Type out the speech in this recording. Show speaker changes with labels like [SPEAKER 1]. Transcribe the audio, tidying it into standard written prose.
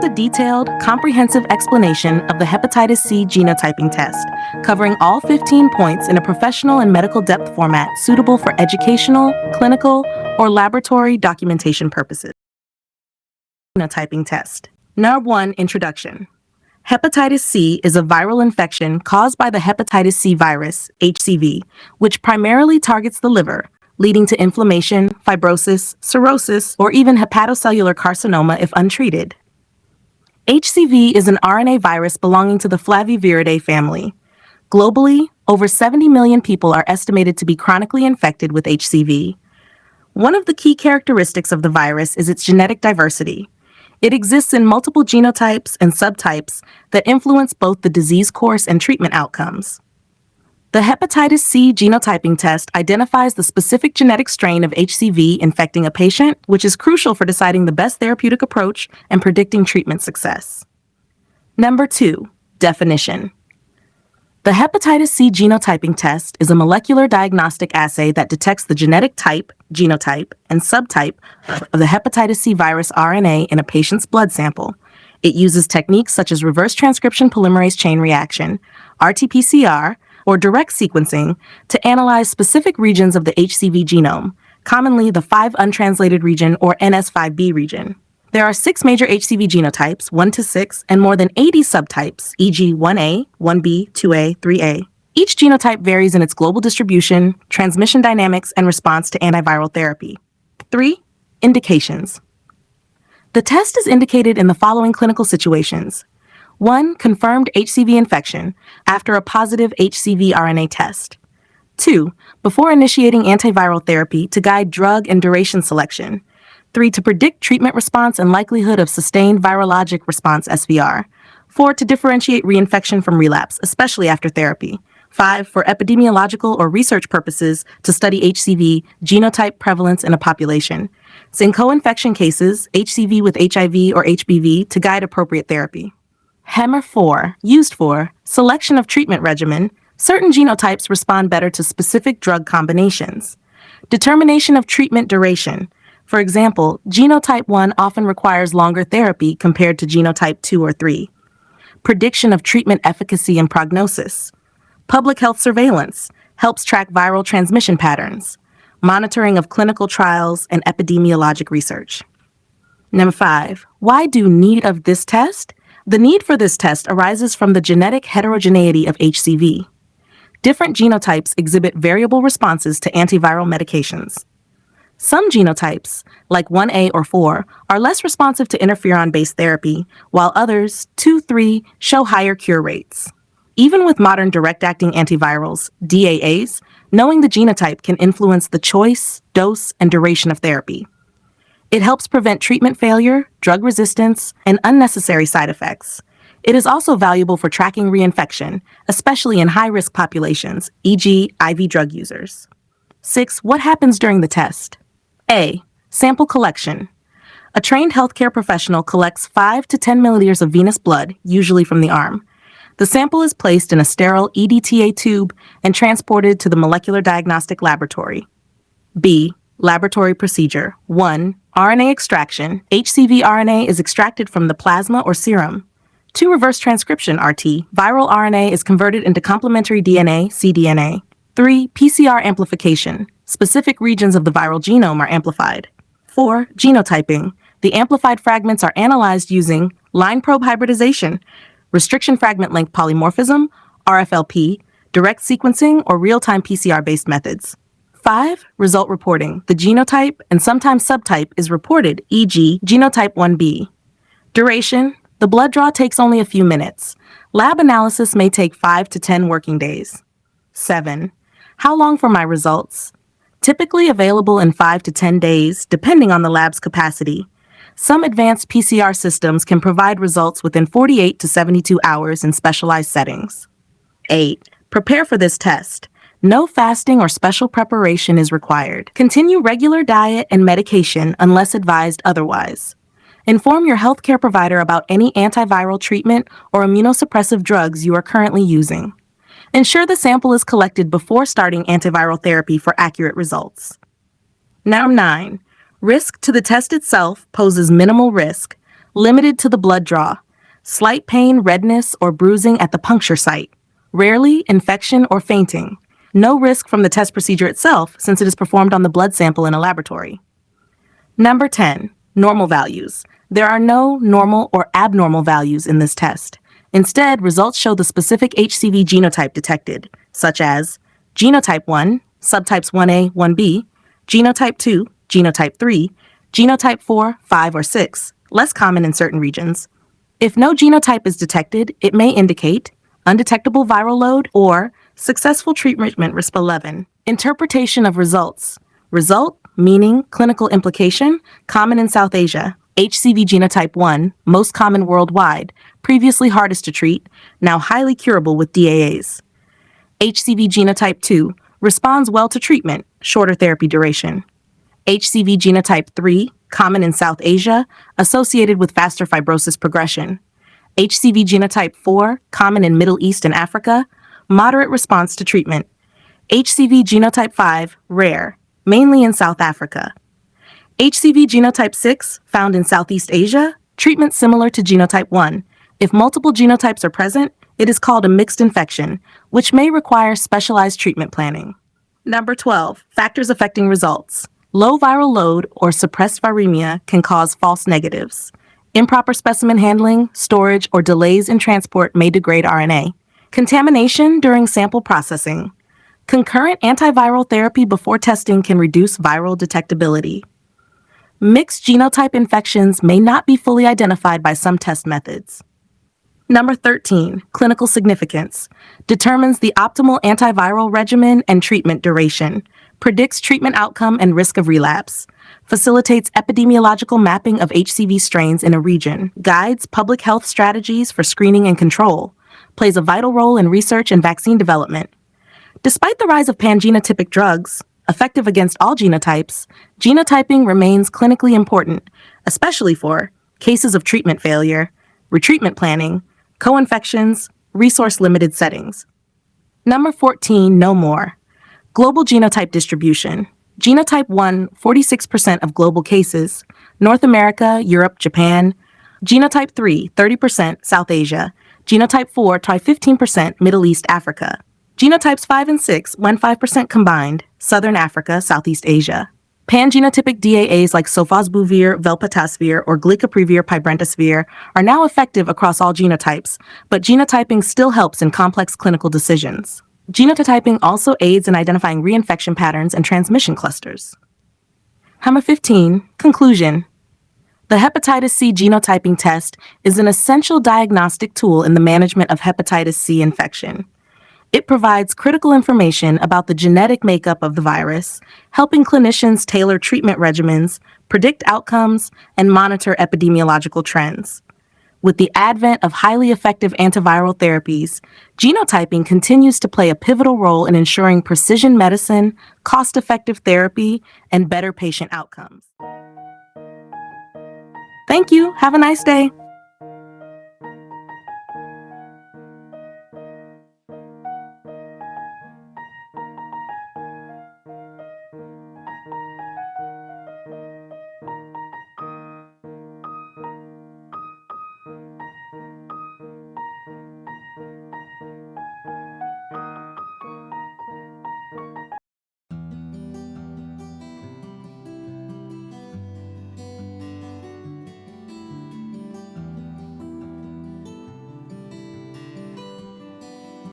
[SPEAKER 1] a detailed, comprehensive explanation of the Hepatitis C Genotyping Test, covering all 15 points in a professional and medical depth format suitable for educational, clinical, or laboratory documentation purposes. Genotyping Test. Number 1. Introduction. Hepatitis C is a viral infection caused by the Hepatitis C Virus, HCV, which primarily targets the liver, leading to inflammation, fibrosis, cirrhosis, or even hepatocellular carcinoma if untreated. HCV is an RNA virus belonging to the Flaviviridae family. Globally, over 70 million people are estimated to be chronically infected with HCV. One of the key characteristics of the virus is its genetic diversity. It exists in multiple genotypes and subtypes that influence both the disease course and treatment outcomes. The Hepatitis C Genotyping Test identifies the specific genetic strain of HCV infecting a patient, which is crucial for deciding the best therapeutic approach and predicting treatment success. Number 2. Definition. The Hepatitis C Genotyping Test is a molecular diagnostic assay that detects the genetic type, genotype, and subtype of the hepatitis C virus RNA in a patient's blood sample. It uses techniques such as reverse transcription polymerase chain reaction, RT-PCR, or direct sequencing to analyze specific regions of the HCV genome, commonly the 5 untranslated region or NS5B region. There are 6 major HCV genotypes, 1 to 6, and more than 80 subtypes, e.g. 1A, 1B, 2A, 3A. Each genotype varies in its global distribution, transmission dynamics, and response to antiviral therapy. 3. Indications. The test is indicated in the following clinical situations. 1. Confirmed HCV infection after a positive HCV RNA test. 2. Before initiating antiviral therapy to guide drug and duration selection. 3. To predict treatment response and likelihood of sustained virologic response SVR. 4. To differentiate reinfection from relapse, especially after therapy. 5. For epidemiological or research purposes to study HCV genotype prevalence in a population. In co-infection cases, HCV with HIV or HBV to guide appropriate therapy. HEMR 4, used for selection of treatment regimen. Certain genotypes respond better to specific drug combinations. Determination of treatment duration. For example, genotype 1 often requires longer therapy compared to genotype 2 or 3. Prediction of treatment efficacy and prognosis. Public health surveillance helps track viral transmission patterns. Monitoring of clinical trials and epidemiologic research. Number 5. Why do need of this test? The need for this test arises from the genetic heterogeneity of HCV. Different genotypes exhibit variable responses to antiviral medications. Some genotypes, like 1A or 4, are less responsive to interferon-based therapy, while others, 2, 3, show higher cure rates. Even with modern direct-acting antivirals, DAAs, knowing the genotype can influence the choice, dose, and duration of therapy. It helps prevent treatment failure, drug resistance, and unnecessary side effects. It is also valuable for tracking reinfection, especially in high-risk populations, e.g. IV drug users. 6. What happens during the test? A. Sample collection. A trained healthcare professional collects 5 to 10 milliliters of venous blood, usually from the arm. The sample is placed in a sterile EDTA tube and transported to the molecular diagnostic laboratory. B. Laboratory procedure. 1. RNA extraction. HCV RNA is extracted from the plasma or serum. 2. Reverse transcription, RT. Viral RNA is converted into complementary DNA, cDNA. 3. PCR amplification. Specific regions of the viral genome are amplified. 4. Genotyping. The amplified fragments are analyzed using line probe hybridization, restriction fragment length polymorphism, RFLP, direct sequencing, or real-time PCR-based methods. 5. Result reporting. The genotype and sometimes subtype is reported, e.g. genotype 1b. Duration. The blood draw takes only a few minutes. Lab analysis may take 5 to 10 working days. 7. How long for my results? Typically available in 5 to 10 days, depending on the lab's capacity. Some advanced PCR systems can provide results within 48 to 72 hours in specialized settings. 8. Prepare for this test. No fasting or special preparation is required. Continue regular diet and medication unless advised otherwise. Inform your healthcare provider about any antiviral treatment or immunosuppressive drugs you are currently using. Ensure the sample is collected before starting antiviral therapy for accurate results. Number 9. Risk to the test itself poses minimal risk. Limited to the blood draw. Slight pain, redness, or bruising at the puncture site. Rarely infection or fainting. No risk from the test procedure itself since it is performed on the blood sample in a laboratory. Number 10. Normal values. There are no normal or abnormal values in this test. Instead, results show the specific HCV genotype detected, such as genotype 1, subtypes 1A, 1B, genotype 2, genotype 3, genotype 4, 5, or 6, less common in certain regions. If no genotype is detected, it may indicate undetectable viral load or successful treatment resp 11. Interpretation of results. Result, meaning, clinical implication, common in South Asia. HCV genotype 1, most common worldwide, previously hardest to treat, now highly curable with DAAs. HCV genotype 2, responds well to treatment, shorter therapy duration. HCV genotype 3, common in South Asia, associated with faster fibrosis progression. HCV genotype 4, common in Middle East and Africa, moderate response to treatment. HCV genotype 5, rare, mainly in South Africa. HCV genotype 6, found in Southeast Asia, treatment similar to genotype 1. If multiple genotypes are present, it is called a mixed infection, which may require specialized treatment planning. Number 12, factors affecting results. Low viral load or suppressed viremia can cause false negatives. Improper specimen handling, storage, or delays in transport may degrade RNA. Contamination during sample processing. Concurrent antiviral therapy before testing can reduce viral detectability. Mixed genotype infections may not be fully identified by some test methods. Number 13, clinical significance. Determines the optimal antiviral regimen and treatment duration. Predicts treatment outcome and risk of relapse. Facilitates epidemiological mapping of HCV strains in a region. Guides public health strategies for screening and control. Plays a vital role in research and vaccine development. Despite the rise of pangenotypic drugs, effective against all genotypes, genotyping remains clinically important, especially for cases of treatment failure, retreatment planning, co-infections, resource-limited settings. Number 14, no more. Global genotype distribution. Genotype 1, 46% of global cases. North America, Europe, Japan. Genotype 3, 30% South Asia. Genotype 4, 15% Middle East, Africa. Genotypes 5 and 6, 15% combined, Southern Africa, Southeast Asia. Pangenotypic DAAs like sofosbuvir, velpatasvir, or glycopridavir pibrentasvir are now effective across all genotypes, but genotyping still helps in complex clinical decisions. Genotyping also aids in identifying reinfection patterns and transmission clusters. Number 15, conclusion. The Hepatitis C Genotyping Test is an essential diagnostic tool in the management of hepatitis C infection. It provides critical information about the genetic makeup of the virus, helping clinicians tailor treatment regimens, predict outcomes, and monitor epidemiological trends. With the advent of highly effective antiviral therapies, genotyping continues to play a pivotal role in ensuring precision medicine, cost-effective therapy, and better patient outcomes. Thank you. Have a nice day.